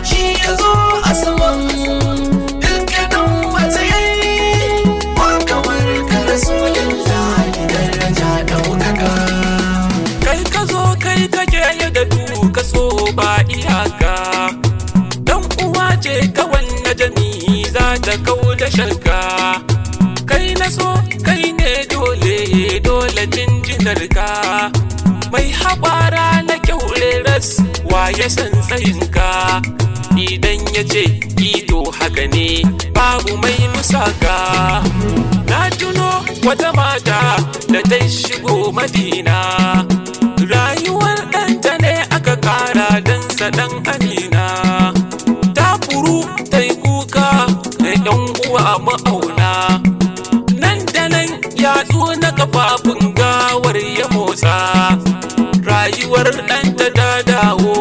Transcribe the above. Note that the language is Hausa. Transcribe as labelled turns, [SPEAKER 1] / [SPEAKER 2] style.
[SPEAKER 1] shi ya zo a saman dukkanin matsayi ba kamar ka Rasulullahi daraja ɗaukaka.
[SPEAKER 2] Kai ka zo kai kake da duka so ba iyaka, dan uwa ce kawai na jami za ta kau da shakka. Kai na so kai ne dole jinjinar ka, mai haɓara na kyaure ras waye san tsayinka. Idan ya ce ito haka ne babu mai musaka. Na tuno wata mata da ta shigo Madina, rayuwar ɗanta ne aka ƙara dan ɗan Amina. Ta furu ta yi kuka da ɗan uwa ma'auna, nan da nan yatsu na kafafun gawar ya motsa. Rayuwar ɗanta ta dawo